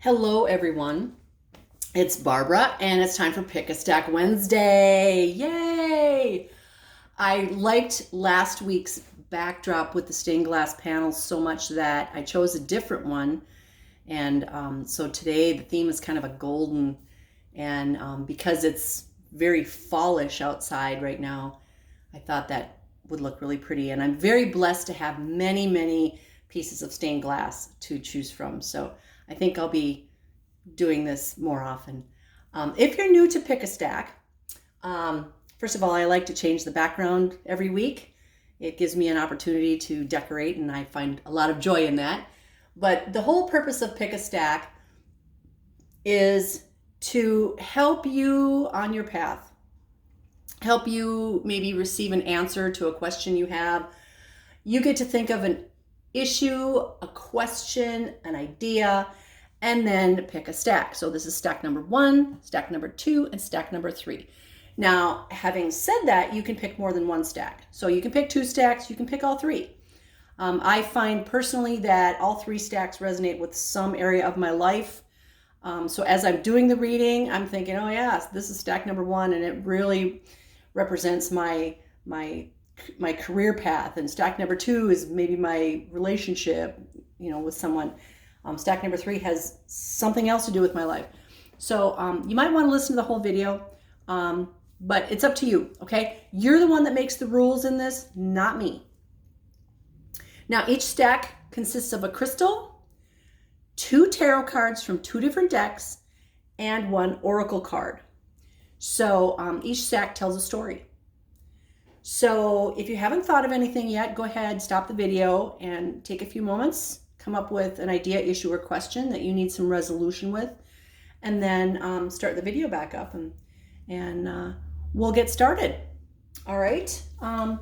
Hello, everyone. It's Barbara, and it's time for Pick a Stack Wednesday. Yay! I liked last week's backdrop with the stained glass panels so much that I chose a different one. And so today the theme is kind of a golden, and because it's very fallish outside right now, I thought that would look really pretty. And I'm very blessed to have many, many pieces of stained glass to choose from. So I think I'll be doing this more often. If you're new to Pick a Stack, first of all, I like to change the background every week. It gives me an opportunity to decorate, and I find a lot of joy in that. But the whole purpose of Pick a Stack is to help you on your path, help you maybe receive an answer to a question you have. You get to think of an issue, a question, an idea, and then pick a stack. So this is stack number 1, stack number 2, and stack number 3. Now, having said that, you can pick more than one stack. So you can pick 2 stacks, you can pick all 3. I find personally that all 3 stacks resonate with some area of my life. So as I'm doing the reading, I'm thinking, oh yes, this is stack number 1, and it really represents my career path. And stack number 2 is maybe my relationship, with someone. Stack number 3 has something else to do with my life. So you might want to listen to the whole video, but it's up to you, okay? You're the one that makes the rules in this, not me. Now, each stack consists of a crystal, 2 tarot cards from 2 different decks, and 1 oracle card. So each stack tells a story. So if you haven't thought of anything yet, go ahead, stop the video, and take a few moments. Come up with an idea, issue, or question that you need some resolution with, and then start the video back up, and we'll get started. All right. I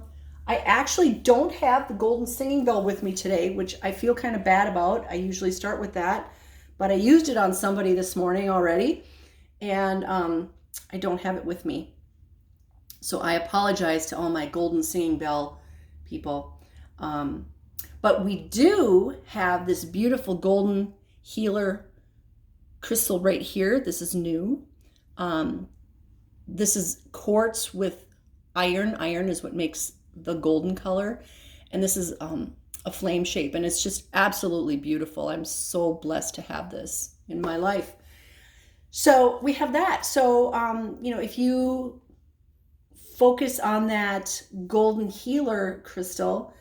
actually don't have the golden singing bell with me today, which I feel kind of bad about. I usually start with that, but I used it on somebody this morning already, and I don't have it with me. So I apologize to all my golden singing bell people. But we do have this beautiful golden healer crystal right here. This is new. This is quartz with iron. Iron is what makes the golden color. And this is a flame shape. And it's just absolutely beautiful. I'm so blessed to have this in my life. So we have that. So, if you focus on that golden healer crystal,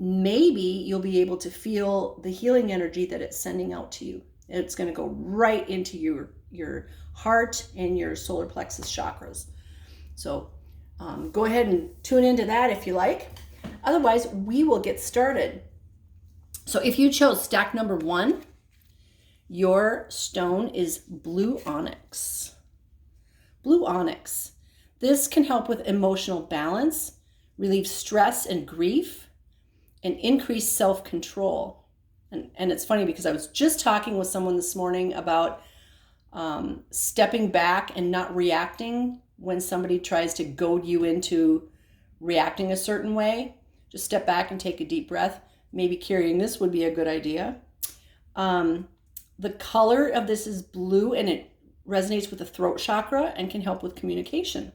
maybe you'll be able to feel the healing energy that it's sending out to you. It's going to go right into your heart and your solar plexus chakras. So go ahead and tune into that if you like. Otherwise, we will get started. So if you chose stack number 1, your stone is blue onyx. Blue onyx. This can help with emotional balance, relieve stress and grief, and increase self-control. And it's funny because I was just talking with someone this morning about stepping back and not reacting when somebody tries to goad you into reacting a certain way. Just step back and take a deep breath. Maybe carrying this would be a good idea. The color of this is blue, and it resonates with the throat chakra and can help with communication.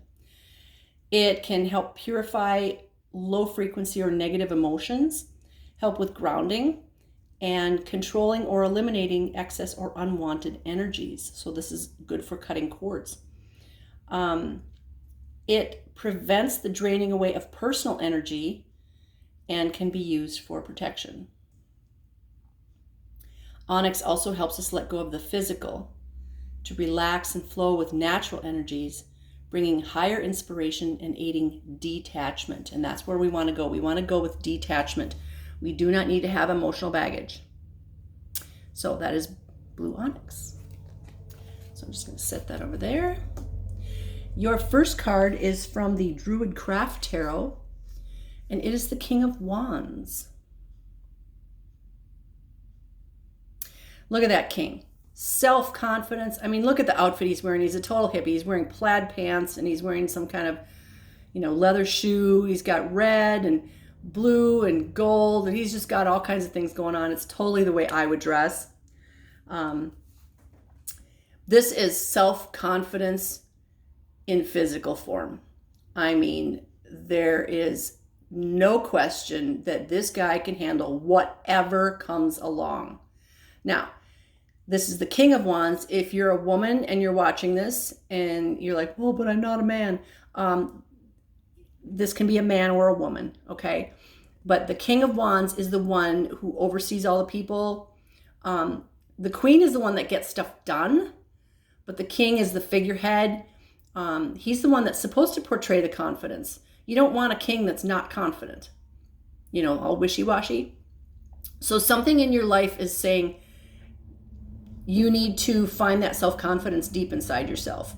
It can help purify low frequency or negative emotions, help with grounding, and controlling or eliminating excess or unwanted energies. So this is good for cutting cords. It prevents the draining away of personal energy and can be used for protection. Onyx also helps us let go of the physical to relax and flow with natural energies, bringing higher inspiration and aiding detachment. And that's where we want to go. We want to go with detachment. We do not need to have emotional baggage. So that is blue onyx. So I'm just going to set that over there. Your first card is from the Druid Craft Tarot, and it is the King of Wands. Look at that king. Self-confidence. I mean, look at the outfit he's wearing. He's a total hippie. He's wearing plaid pants, and he's wearing some kind of, leather shoe. He's got red and blue and gold, and he's just got all kinds of things going on. It's totally the way I would dress. This is self-confidence in physical form. I mean, there is no question that this guy can handle whatever comes along. Now, this is the King of Wands. If you're a woman and you're watching this and you're like, well, but I'm not a man. This can be a man or a woman, okay? But the King of Wands is the one who oversees all the people. The Queen is the one that gets stuff done, but the King is the figurehead. He's the one that's supposed to portray the confidence. You don't want a king that's not confident, all wishy-washy. So something in your life is saying you need to find that self-confidence deep inside yourself.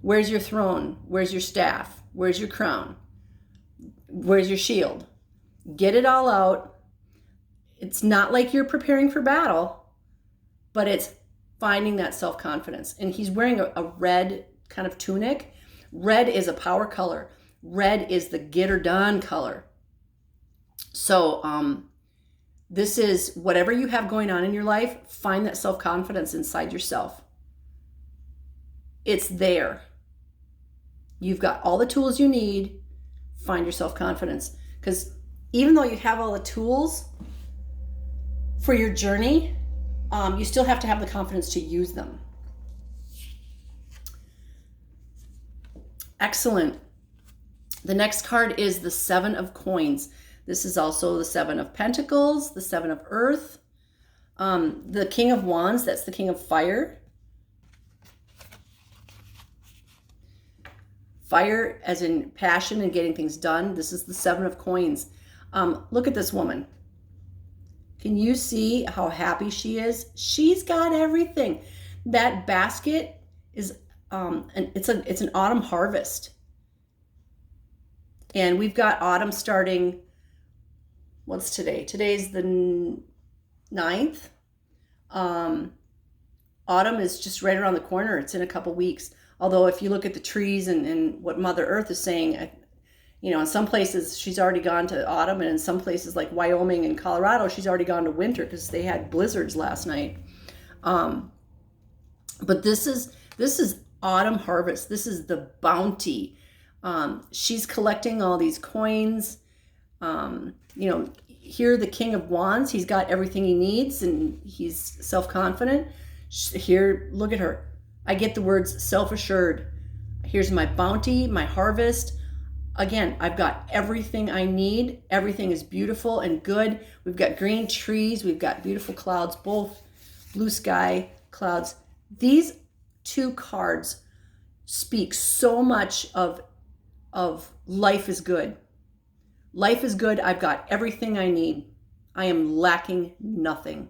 Where's your throne? Where's your staff? Where's your crown? Where's your shield? Get it all out. It's not like you're preparing for battle, but it's finding that self-confidence. And he's wearing a red kind of tunic. Red is a power color. Red is the get her done color. So this is whatever you have going on in your life, find that self-confidence inside yourself. It's there. You've got all the tools you need. Find your self-confidence. Because even though you have all the tools for your journey, you still have to have the confidence to use them. Excellent. The next card is the Seven of Coins. This is also the Seven of Pentacles, the Seven of Earth, the King of Wands, that's the King of Fire. Fire as in passion and getting things done. This is the Seven of Coins. Look at this woman. Can you see how happy she is? She's got everything. That basket is it's an autumn harvest. And we've got autumn starting, what's today? Today's the 9th. Autumn is just right around the corner. It's in a couple weeks. Although if you look at the trees and what Mother Earth is saying, in some places she's already gone to autumn, and in some places like Wyoming and Colorado, she's already gone to winter because they had blizzards last night. But this is autumn harvest. This is the bounty. She's collecting all these coins. Here the King of Wands, he's got everything he needs and he's self-confident. Here, look at her. I get the words self-assured. Here's my bounty, my harvest. Again, I've got everything I need. Everything is beautiful and good. We've got green trees. We've got beautiful clouds, both blue sky, clouds. These two cards speak so much of life is good. Life is good. I've got everything I need. I am lacking nothing.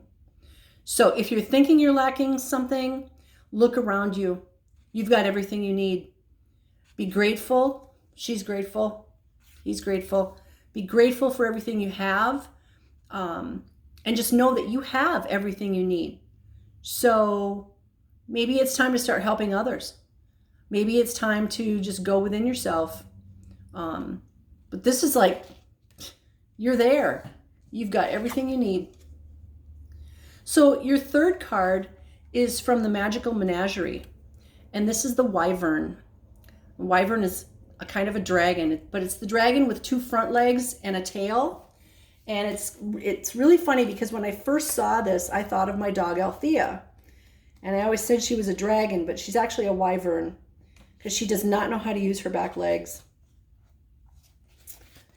So if you're thinking you're lacking something, look around you. You've got everything you need. Be grateful. She's grateful. He's grateful. Be grateful for everything you have. And just know that you have everything you need. So maybe it's time to start helping others. Maybe it's time to just go within yourself. But this is like, you're there. You've got everything you need. So your third card is from the Magical Menagerie. And this is the Wyvern. The Wyvern is a kind of a dragon, but it's the dragon with two front legs and a tail. And it's really funny because when I first saw this, I thought of my dog Althea. And I always said she was a dragon, but she's actually a wyvern because she does not know how to use her back legs.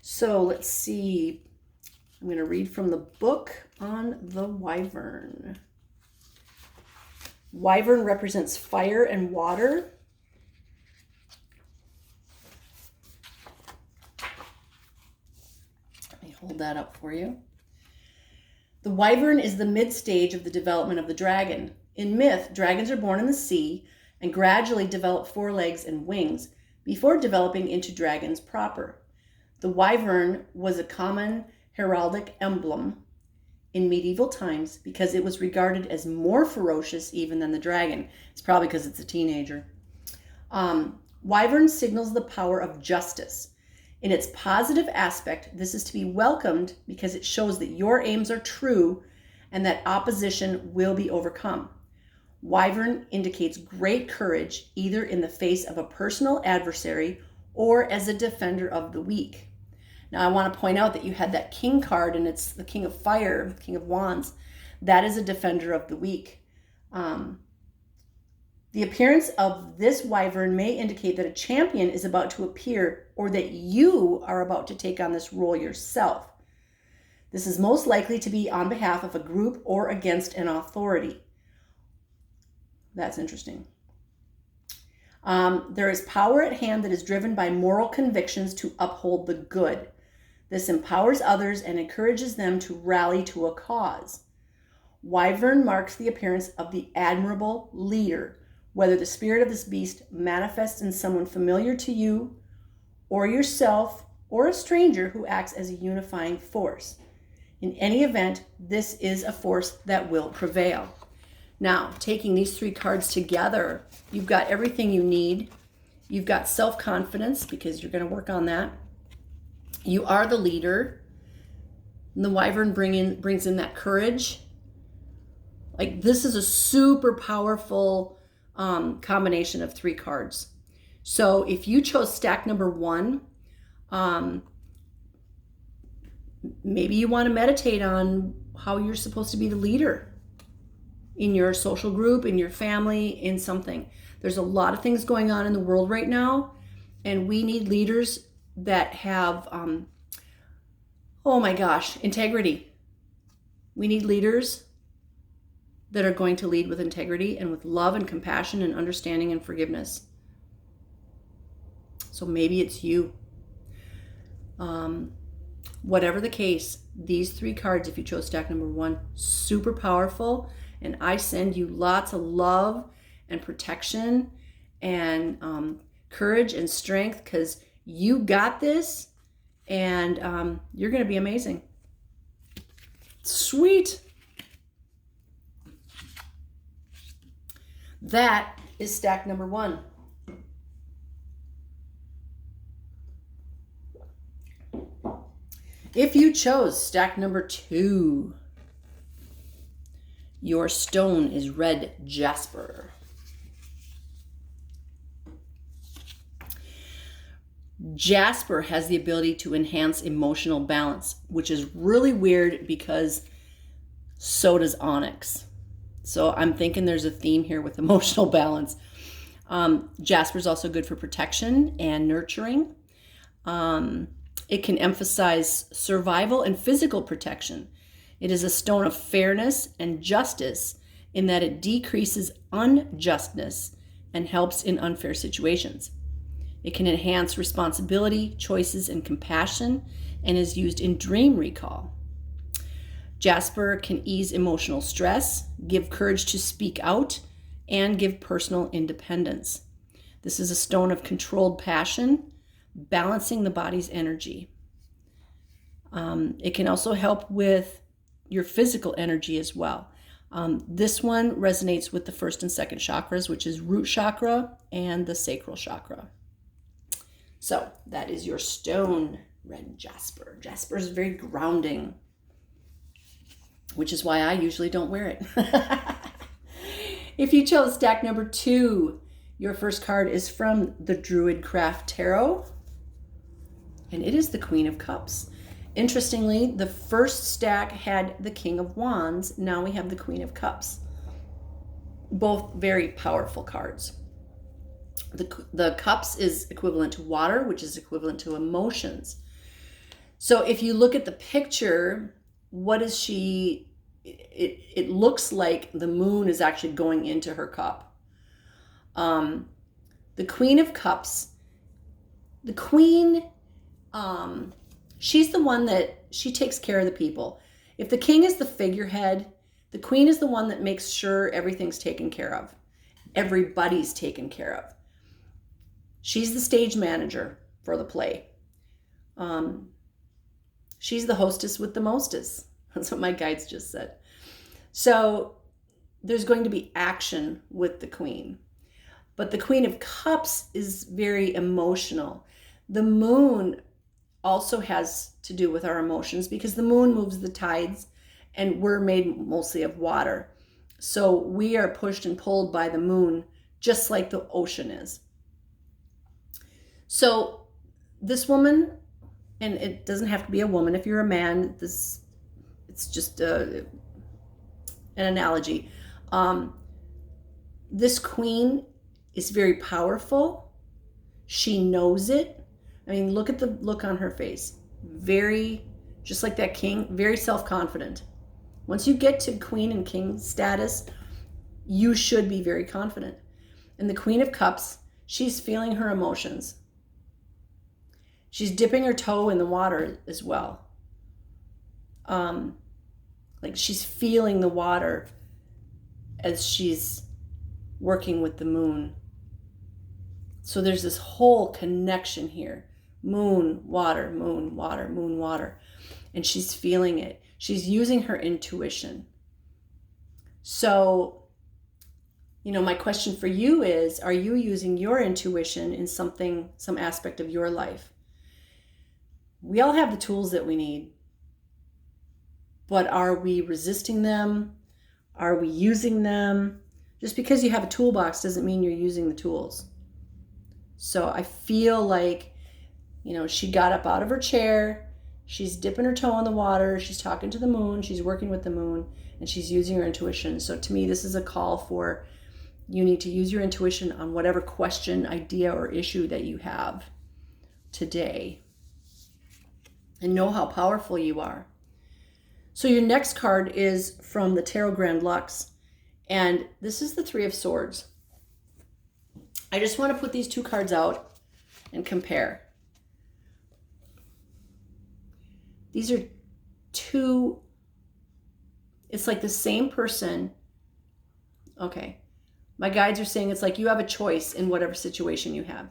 So let's see. I'm going to read from the book on the wyvern. Wyvern represents fire and water. Let me hold that up for you. The wyvern is the mid-stage of the development of the dragon. In myth, dragons are born in the sea and gradually develop forelegs and wings before developing into dragons proper. The wyvern was a common heraldic emblem in medieval times because it was regarded as more ferocious even than the dragon. It's probably because it's a teenager. Wyvern signals the power of justice. In its positive aspect, this is to be welcomed because it shows that your aims are true and that opposition will be overcome. Wyvern indicates great courage, either in the face of a personal adversary or as a defender of the weak. Now, I want to point out that you had that king card, and it's the king of fire, king of wands. That is a defender of the weak. The appearance of this wyvern may indicate that a champion is about to appear, or that you are about to take on this role yourself. This is most likely to be on behalf of a group or against an authority. That's interesting. There is power at hand that is driven by moral convictions to uphold the good. This empowers others and encourages them to rally to a cause. Wyvern marks the appearance of the admirable leader, whether the spirit of this beast manifests in someone familiar to you or yourself or a stranger who acts as a unifying force. In any event, this is a force that will prevail. Now, taking these 3 cards together, you've got everything you need. You've got self-confidence because you're going to work on that. You are the leader. And the wyvern brings in that courage. Like, this is a super powerful combination of 3 cards. So if you chose stack number 1, maybe you want to meditate on how you're supposed to be the leader in your social group, in your family, in something. There's a lot of things going on in the world right now, and we need leaders that have, integrity. We need leaders that are going to lead with integrity and with love and compassion and understanding and forgiveness. So maybe it's you. Whatever the case, these 3 cards, if you chose stack number 1, super powerful. And I send you lots of love and protection and courage and strength, because you got this, and you're going to be amazing. Sweet. That is stack number 1. If you chose stack number 2, your stone is red Jasper. Jasper has the ability to enhance emotional balance, which is really weird because so does Onyx. So I'm thinking there's a theme here with emotional balance. Jasper is also good for protection and nurturing. It can emphasize survival and physical protection. It is a stone of fairness and justice in that it decreases unjustness and helps in unfair situations. It can enhance responsibility, choices, and compassion, and is used in dream recall. Jasper can ease emotional stress, give courage to speak out, and give personal independence. This is a stone of controlled passion, balancing the body's energy. It can also help with your physical energy as well. This one resonates with the 1st and 2nd chakras, which is root chakra and the sacral chakra. So that is your stone, red Jasper. Jasper is very grounding, which is why I usually don't wear it. If you chose stack number 2, your first card is from the Druidcraft Tarot, and it is the Queen of Cups. Interestingly, the first stack had the King of Wands. Now we have the Queen of Cups. Both very powerful cards. The cups is equivalent to water, which is equivalent to emotions. So if you look at the picture, what is she? It looks like the moon is actually going into her cup. The Queen of Cups, the Queen, she's the one that she takes care of the people. If the king is the figurehead, the queen is the one that makes sure everything's taken care of. Everybody's taken care of. She's the stage manager for the play. She's the hostess with the mostest. That's what my guides just said. So there's going to be action with the queen. But the Queen of Cups is very emotional. The moon also has to do with our emotions because the moon moves the tides and we're made mostly of water. So we are pushed and pulled by the moon, just like the ocean is. So this woman, and it doesn't have to be a woman. If you're a man, it's just an analogy. This queen is very powerful. She knows it. I mean, look at the look on her face. Very, just like that king, very self-confident. Once you get to queen and king status, you should be very confident. And the Queen of Cups, she's feeling her emotions. She's dipping her toe in the water as well. Like she's feeling the water as she's working with the moon. So there's this whole connection here. Moon, water, moon, water, moon, water. And she's feeling it. She's using her intuition. So, my question for you is, are you using your intuition in some aspect of your life? We all have the tools that we need, but are we resisting them? Are we using them? Just because you have a toolbox doesn't mean you're using the tools. So I feel like, she got up out of her chair, she's dipping her toe in the water, she's talking to the moon, she's working with the moon, and she's using her intuition. So to me, this is a call for you need to use your intuition on whatever question, idea, or issue that you have today. And know how powerful you are. So your next card is from the Tarot Grand Lux. And this is the Three of Swords. I just want to put these two cards out and compare. These are two, it's like the same person. Okay. My guides are saying it's like you have a choice in whatever situation you have.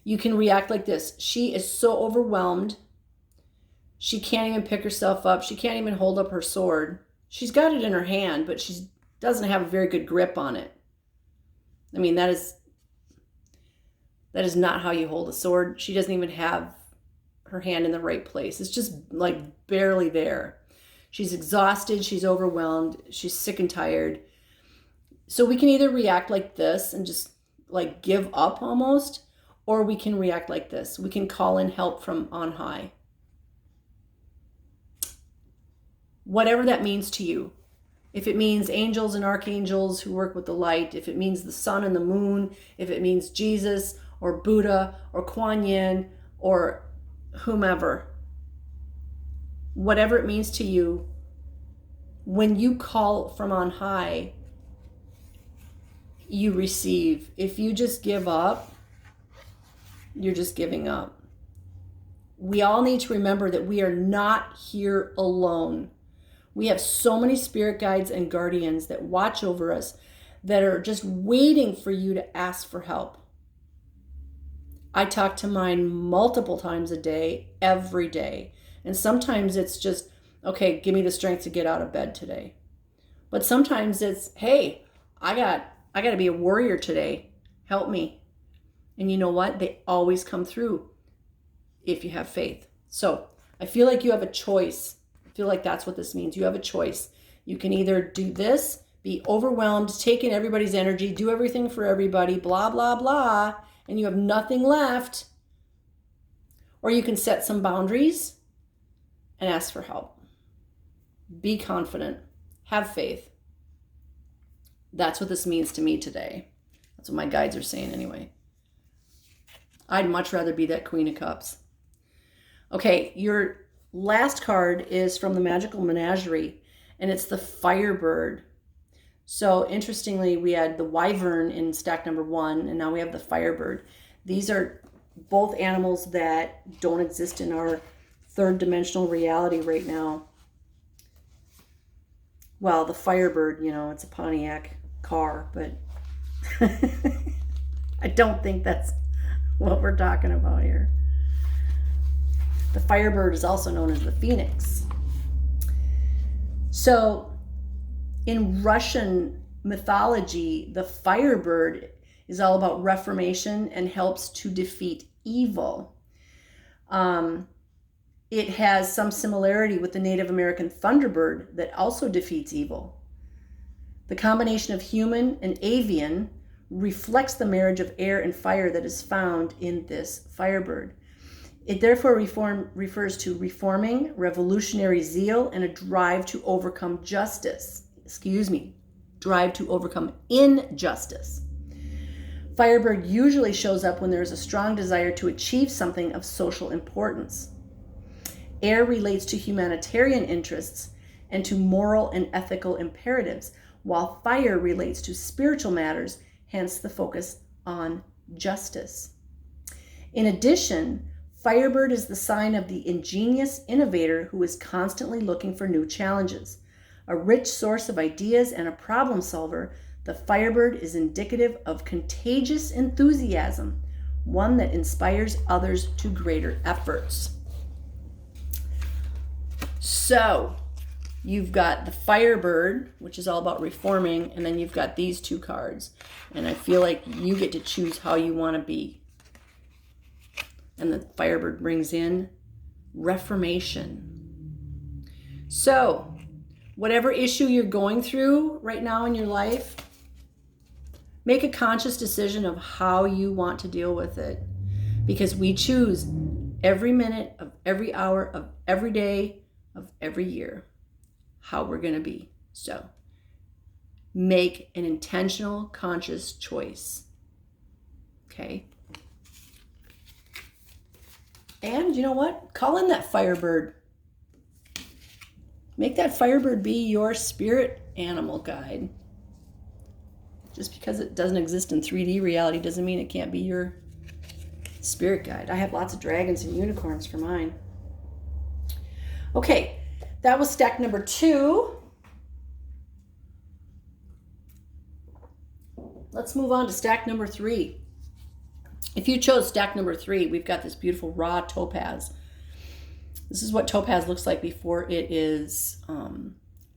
You can react like this. She is so overwhelmed. She can't even pick herself up. She can't even hold up her sword. She's got it in her hand, but she doesn't have a very good grip on it. I mean, that is not how you hold a sword. She doesn't even have her hand in the right place. It's just like barely there. She's exhausted. She's overwhelmed. She's sick and tired. So we can either react like this and just like give up almost, or we can react like this. We can call in help from on high. Whatever that means to you. If it means angels and archangels who work with the light, if it means the sun and the moon, if it means Jesus or Buddha or Kuan Yin or whomever, whatever it means to you, when you call from on high, you receive. If you just give up, you're just giving up. We all need to remember that we are not here alone. We have so many spirit guides and guardians that watch over us that are just waiting for you to ask for help. I talk to mine multiple times a day, every day. And sometimes it's just, okay, give me the strength to get out of bed today. But sometimes it's, hey, I got to be a warrior today. Help me. And you know what? They always come through if you have faith. So I feel like you have a choice. I feel like that's what this means. You have a choice. You can either do this, be overwhelmed, take in everybody's energy, do everything for everybody, blah, blah, blah, and you have nothing left. Or you can set some boundaries and ask for help. Be confident. Have faith. That's what this means to me today. That's what my guides are saying anyway. I'd much rather be that Queen of Cups. Okay, your last card is from the Magical Menagerie, and it's the Firebird. So interestingly, we had the Wyvern in stack number 1, and now we have the Firebird. These are both animals that don't exist in our third dimensional reality right now. Well, the Firebird, it's a Pontiac car, but I don't think that's what we're talking about here. The Firebird is also known as the Phoenix. So in Russian mythology, the Firebird is all about reformation and helps to defeat evil. It has some similarity with the Native American thunderbird that also defeats evil. The combination of human and avian reflects the marriage of air and fire that is found in this firebird. It therefore refers to reforming, revolutionary zeal, and a drive to overcome drive to overcome injustice. Firebird usually shows up when there is a strong desire to achieve something of social importance. Air relates to humanitarian interests and to moral and ethical imperatives, while fire relates to spiritual matters, hence the focus on justice. In addition, Firebird is the sign of the ingenious innovator who is constantly looking for new challenges. A rich source of ideas and a problem solver, the Firebird is indicative of contagious enthusiasm, one that inspires others to greater efforts. So, you've got the Firebird, which is all about reforming, and then you've got these two cards. And I feel like you get to choose how you want to be. And the Firebird brings in reformation. So, whatever issue you're going through right now in your life, make a conscious decision of how you want to deal with it. Because we choose every minute of every hour of every day of every year how we're going to be. So, make an intentional, conscious choice. Okay? And you know what? Call in that Firebird. Make that Firebird be your spirit animal guide. Just because it doesn't exist in 3D reality doesn't mean it can't be your spirit guide. I have lots of dragons and unicorns for mine. Okay, that was stack number 2. Let's move on to stack number 3. If you chose stack number 3, we've got this beautiful raw topaz. This is what topaz looks like before it is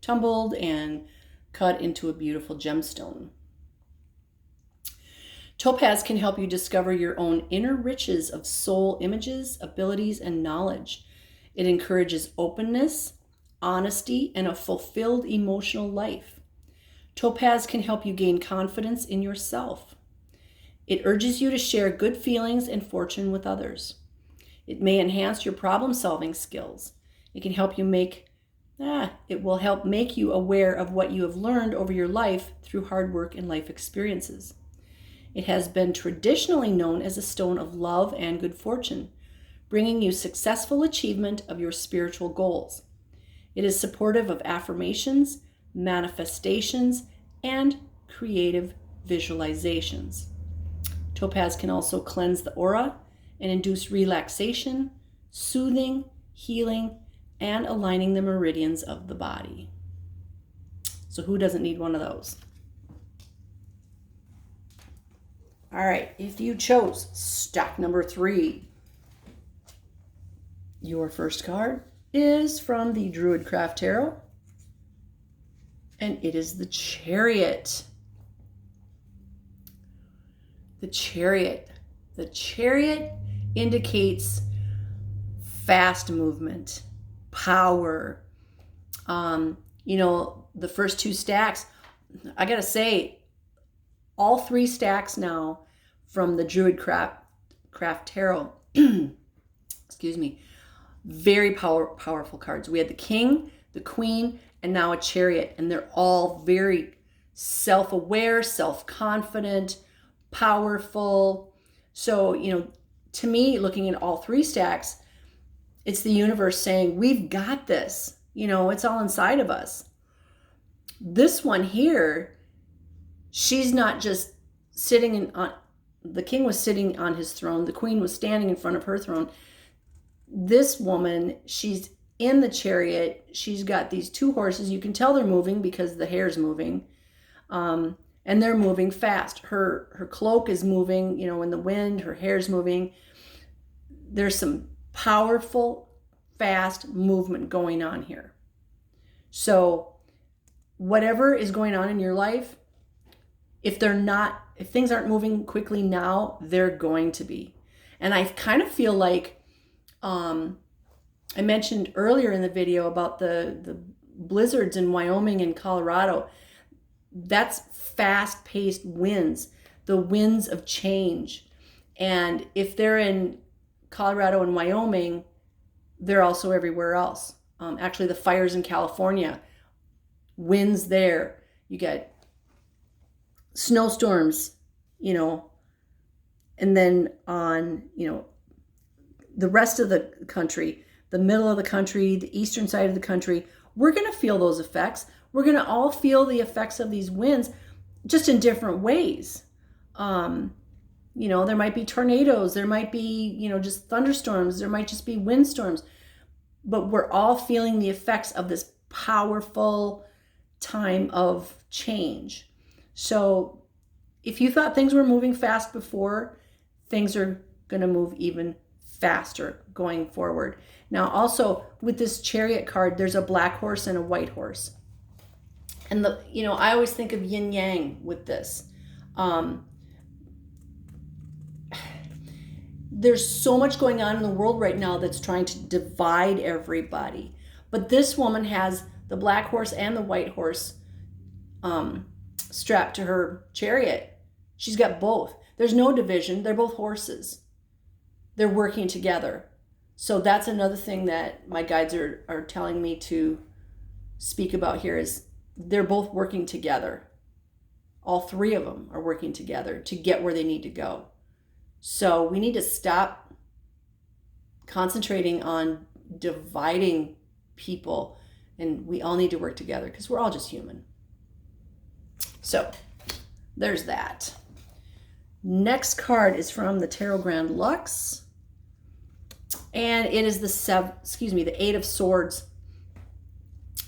tumbled and cut into a beautiful gemstone. Topaz can help you discover your own inner riches of soul images, abilities, and knowledge. It encourages openness, honesty, and a fulfilled emotional life. Topaz can help you gain confidence in yourself. It urges you to share good feelings and fortune with others. It may enhance your problem-solving skills. It can help you it will help make you aware of what you have learned over your life through hard work and life experiences. It has been traditionally known as a stone of love and good fortune, bringing you successful achievement of your spiritual goals. It is supportive of affirmations, manifestations, and creative visualizations. Topaz can also cleanse the aura and induce relaxation, soothing, healing, and aligning the meridians of the body. So who doesn't need one of those? All right, if you chose stack number 3, your first card is from the Druidcraft Tarot, and it is the Chariot. The Chariot. The Chariot indicates fast movement, power. The first 2 stacks, I gotta say, all 3 stacks now from the Druidcraft Tarot, excuse me, very powerful cards. We had the King, the Queen, and now a Chariot, and they're all very self-aware, self-confident, powerful. So, to me, looking at all 3 stacks, it's the universe saying, we've got this. It's all inside of us. This one here, she's not just sitting the King was sitting on his throne. The Queen was standing in front of her throne. This woman, she's in the Chariot. She's got these 2 horses. You can tell they're moving because the hair's moving. And they're moving fast. Her cloak is moving, in the wind. Her hair's moving. There's some powerful, fast movement going on here. So whatever is going on in your life, if things aren't moving quickly now, they're going to be. And I kind of feel like I mentioned earlier in the video about the blizzards in Wyoming and Colorado. That's fast-paced winds, the winds of change. And if they're in Colorado and Wyoming, they're also everywhere else. Actually, the fires in California, winds there. You get snowstorms, and then on, the rest of the country, the middle of the country, the eastern side of the country, we're going to feel those effects. We're going to all feel the effects of these winds just in different ways. There might be tornadoes, there might be, just thunderstorms, there might just be windstorms, but we're all feeling the effects of this powerful time of change. So if you thought things were moving fast before, things are going to move even faster going forward. Now, also with this Chariot card, there's a black horse and a white horse. And I always think of yin yang with this. There's so much going on in the world right now that's trying to divide everybody. But this woman has the black horse and the white horse strapped to her chariot. She's got both. There's no division. They're both horses. They're working together. So that's another thing that my guides are telling me to speak about here is they're both working together. All three of them are working together to get where they need to go. So we need to stop concentrating on dividing people, and we all need to work together because we're all just human. So there's that. Next card is from the Tarot Grand Luxe, and it is the Eight of Swords.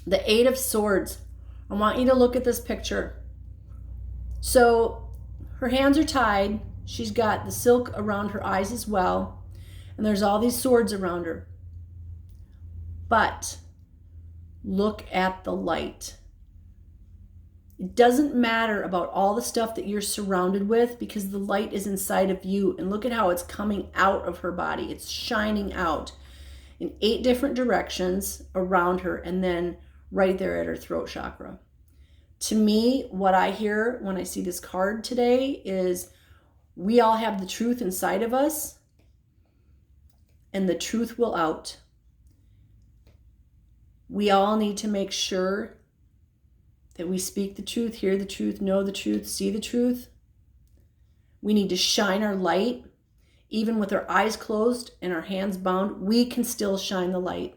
The Eight of Swords. I want you to look at this picture. So her hands are tied. She's got the silk around her eyes as well. And there's all these swords around her. But look at the light. It doesn't matter about all the stuff that you're surrounded with because the light is inside of you. And look at how it's coming out of her body. It's shining out in 8 different directions around her and then right there at her throat chakra. To me, what I hear when I see this card today is we all have the truth inside of us, and the truth will out. We all need to make sure that we speak the truth, hear the truth, know the truth, see the truth. We need to shine our light. Even with our eyes closed and our hands bound, we can still shine the light.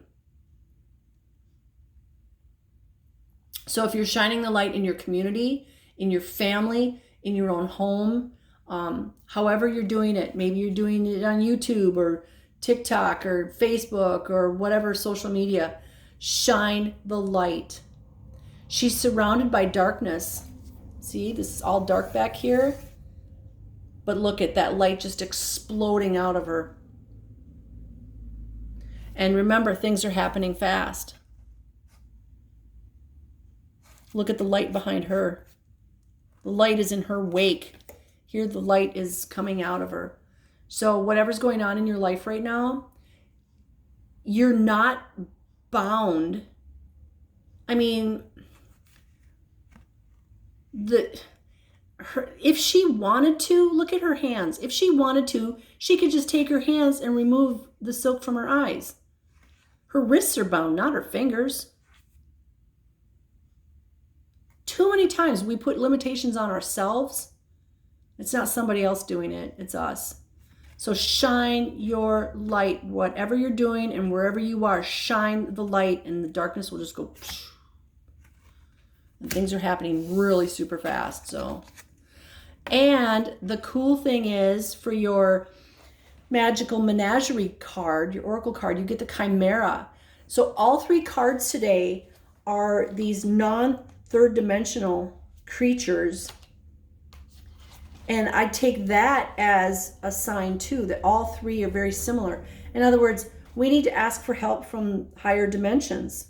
So if you're shining the light in your community, in your family, in your own home, however you're doing it, maybe you're doing it on YouTube or TikTok or Facebook or whatever social media, shine the light. She's surrounded by darkness. See, this is all dark back here. But look at that light just exploding out of her. And remember, things are happening fast. Look at the light behind her. The light is in her wake. Here the light is coming out of her. So whatever's going on in your life right now, you're not bound. I mean, if she wanted to, look at her hands. If she wanted to, she could just take her hands and remove the silk from her eyes. Her wrists are bound, not her fingers. Too many times we put limitations on ourselves. It's not somebody else doing it, it's us. So shine your light, whatever you're doing and wherever you are, shine the light and the darkness will just go. And things are happening really super fast. And the cool thing is for your magical menagerie card, your oracle card, you get the Chimera. So all 3 cards today are these non-third dimensional creatures. And I take that as a sign too, that all 3 are very similar. In other words, we need to ask for help from higher dimensions.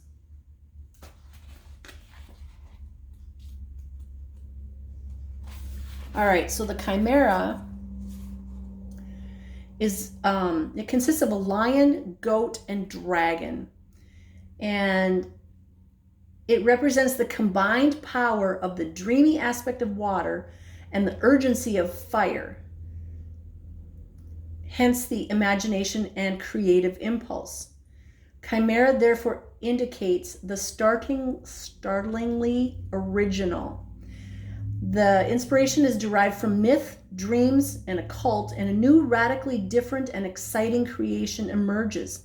All right, so the Chimera it consists of a lion, goat, and dragon. And it represents the combined power of the dreamy aspect of water and the urgency of fire, hence the imagination and creative impulse. Chimera therefore indicates the startlingly original. The inspiration is derived from myth, dreams, and occult, and a new, radically different and exciting creation emerges.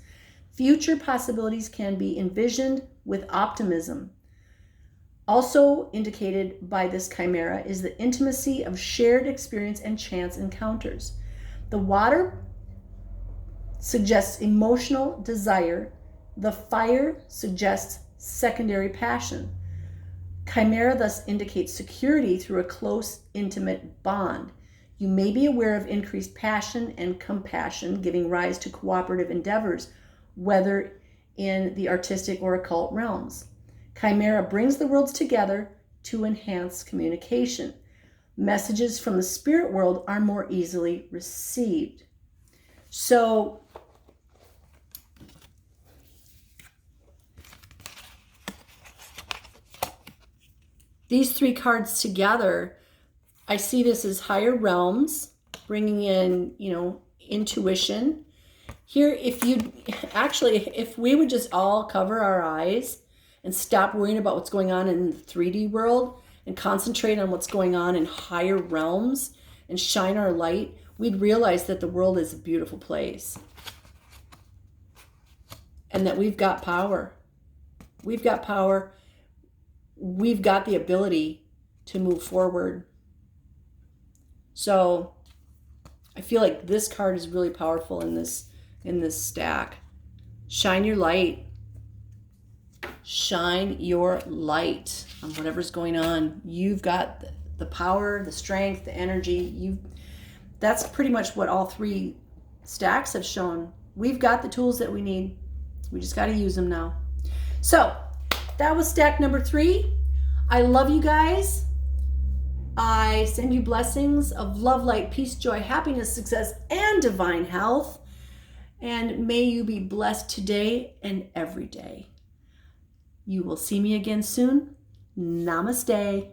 Future possibilities can be envisioned with optimism. Also indicated by this chimera is the intimacy of shared experience and chance encounters. The water suggests emotional desire. The fire suggests secondary passion. Chimera thus indicates security through a close, intimate bond. You may be aware of increased passion and compassion giving rise to cooperative endeavors, whether in the artistic or occult realms. Chimera brings the worlds together to enhance communication. Messages from the spirit world are more easily received. So, these three cards together, I see this as higher realms, bringing in, intuition. Here, if we would just all cover our eyes and stop worrying about what's going on in the 3D world and concentrate on what's going on in higher realms and shine our light, we'd realize that the world is a beautiful place and that we've got power. We've got power. We've got the ability to move forward. So I feel like this card is really powerful in this stack. Shine your light. Shine your light on whatever's going on. You've got the power, the strength, the energy. That's pretty much what all three stacks have shown. We've got the tools that we need. We just got to use them now. So that was stack number 3. I love you guys. I send you blessings of love, light, peace, joy, happiness, success, and divine health. And may you be blessed today and every day. You will see me again soon. Namaste.